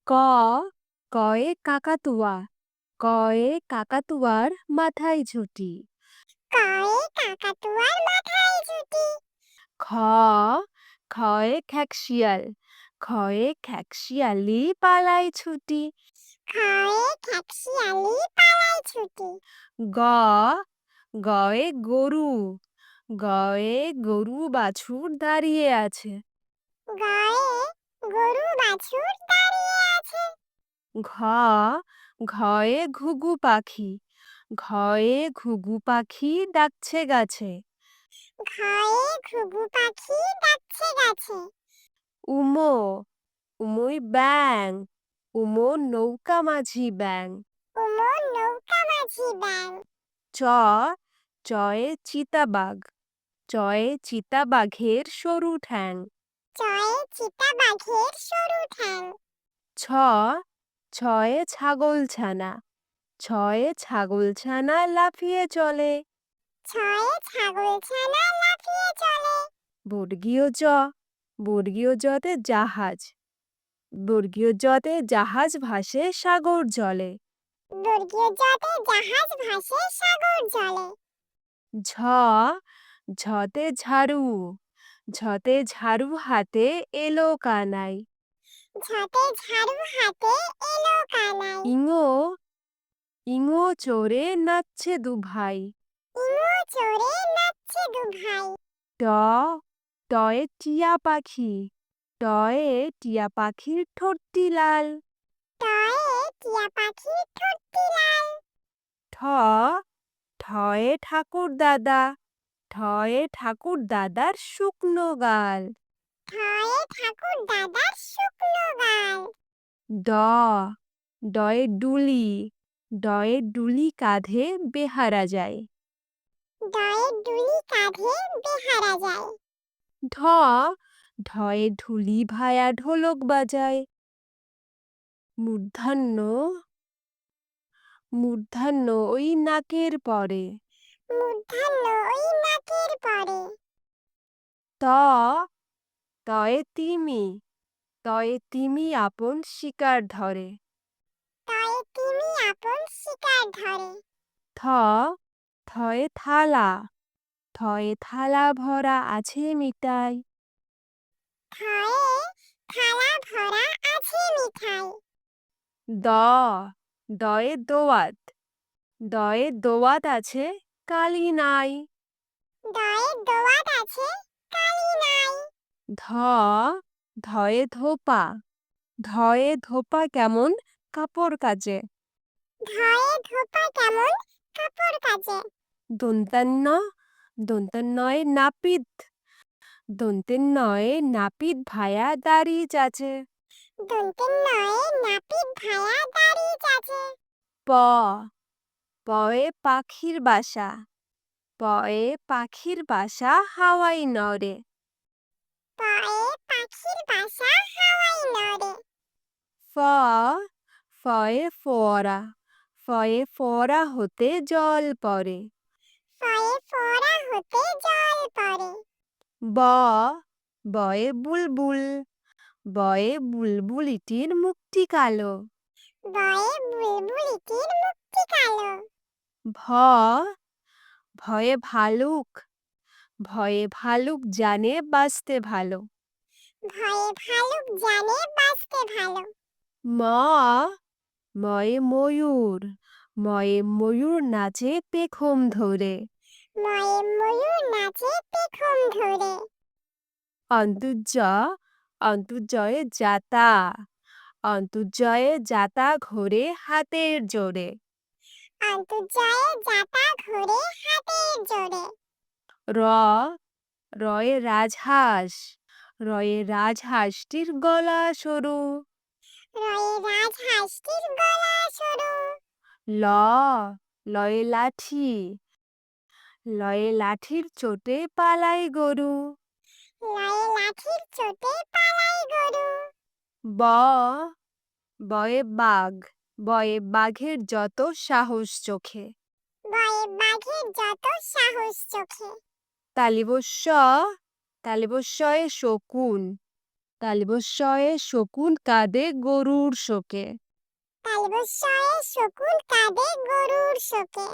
ক কয়ে কাকাতুয়া কয়ে কাকাতুয়ার মাথায় ঝুঁটি। কয়ে কাকাতুয়ার মাথায় ঝুঁটি। খ খয়ে খ্যাকশিয়াল খয়ে খ্যাকশিয়ালি পালায় ছুটি। খয়ে খ্যাকশিয়ালি পালায় ছুটি। গ গয়ে গরু গয়ে গরু বাছুর দাঁড়িয়ে আছে। গয়ে গরু বাছুর দাঁড়িয়ে আছে। ঘ ঘয়ে ঘুঘু পাখি ঘয়ে ঘুঘু পাখি ডাকছে গাছে। ঘয়ে ঘুঘু পাখি ডাকছে গাছে। উমো উমই ব্যাং উমো নৌকা মাঝি ব্যাং। উমর নৌকা মাঝি ব্যাং। চ চয়ে চিতাবাঘ চয়ে চিতাবাঘের সরু ঠ্যাং। চয়ে চিতাবাঘের সরু ঠ্যাং। ছ ছয়ে ছাগলছানা ছয়ে ছাগলছানা লাফিয়ে চলে। ছয়ে ছাগলছানা লাফিয়ে চলে। বর্গীয় জ বর্গীয় জতে জাহাজ বর্গীয় জতে জাহাজ ভাসে সাগর জলে। বর্গীয় জতে জাহাজ ভাসে সাগর জলে। ঝ ঝতে ঝাড়ু ঝতে ঝাড়ু হাতে এলো কানাই। ঝতে ঝাড়ু হাতে এলো কানাই। ইঙো ইঙো চড়ে নাচছে দু ভাই। ইমো চড়ে নাচছে দু ভাই। ট টয়ে টিয়া পাখি টয়ে টিয়া পাখির ঠোঁটটি লাল। টয়ে টিয়া পাখির ঠোঁটটি লাল। ঠ ঠয়ে ঠাকুর দাদা ঠয়ে ঠাকুর দাদার শুকনো গাল। ঠয়ে ঠাকুর দাদার শুকনো গাল। ড ডয়ে ডুলি ডয়ে ডুলি কাঁধে বেহারা যায়। ডয়ে ডুলি কাঁধে বেহারা যায়। ঢ ঢয়ে ঢুলি ভায়া ঢোলক বাজায়। মূর্ধন্য মূর্ধন্য ওই নাকের পরে। মূর্ধন্য ওই নাকের পরে। ত তয়ে তিমি তয়ে তিমি আপন শিকার ধরে। তয়ে তিমি আপন শিকার ধরে। থ থয়ে থালা থয়ে থালা ভরা আছে মিঠাই। থয়ে থালা ভরা আছে মিঠাই। দ দয়ে দোয়াত দয়ে দোয়াত আছে কালি নাই। দয়ে দোয়াত আছে কালি নাই। ধ ধয়ে ধোপা ধয়ে ধোপা কেমন কাপড় কাচে। ধয়ে ধোপা কেমন কাপড় কাচে। দন্তান্ন দন্তান্নয়ে নাপিত দন্তেন্নয়ে নাপিত ভায়া দাড়ি চাচে। দন্তের নয়ে নাপিত ভায়া দাড়ি চাচে। প পয়ে পাখির বাসা পয়ে পাখির বাসা হাওয়াই নড়ে। পয়ে পাখির বাসা হাওয়ায় নড়ে। ফ ফয়ে ফোয়ারা ফয়ে ফোয়ারা হতে জল পড়ে। ফয়ে ফোঁড়া হতে জল পড়ে। ব বয়ে বুলবুল বয়ে বুলবুলিটির মুখটি কালো। বয়ে বুলবুলিটির মুখটি কালো। ভ ভয়ে ভালুক ভয়ে ভালুক জানে বাঁচতে ভালো। ভয়ে ভালুক জানে বাঁচতে ভালো। ম ময়ে ময়ূর ময়ে ময়ূর নাচে পেখম ধরে। ময়ে ময়ূর নাচে পেখম ধরে। অন্তর্জ অন্তর্জয়ে যাতা অন্তর্জয়ে যাতা ঘোরে হাতের জোরে। অন্তর্জয়ে যাতা ঘোরে হাতের জোরে। র রয়ে রাজহাঁস রয়ে রাজহাঁসটির গলা সরু। রয়ে রাজহাঁসটির গলা সরু। ল লয়ে লাঠি লয়ে লাঠির চোটে পালাই গরু। লয়ে লাঠির চোটে পালায় গরু। ব বয়ে বাঘ বয়ে বাঘের যত সাহস চোখে। বয়ে বাঘের যত সাহস চোখে। তালিবস্য তালিবস্যয়ে শকুন তালবস্যয়ে শকুন কাঁদে গরুর শোকে। তালবস্যয়ে শকুন কাঁদে গরুর শোকে।